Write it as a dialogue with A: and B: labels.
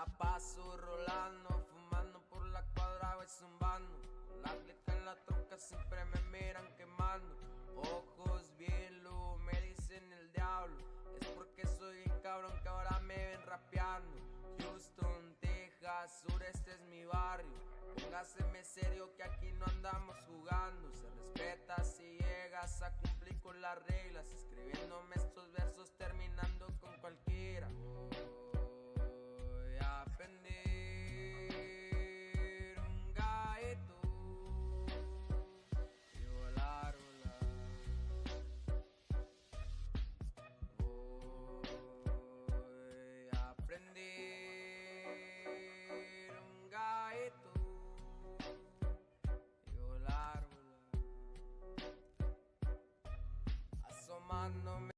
A: la paso rolando, fumando por la cuadra voy zumbando. Con la clica en la troca siempre me miran quemando. Ojos bien luz, me dicen el diablo. Es porque soy bien cabrón que ahora me ven rapeando. Houston, Texas, sur, este es mi barrio. Póngaseme serio que aquí no andamos jugando. Se respeta si llegas a cumplir con las reglas. Escribiéndome estos versos terminando con cualquiera. Voy a prender un gaito y volar, volar. Voy a prender un gaito y volar, volar. Asomándome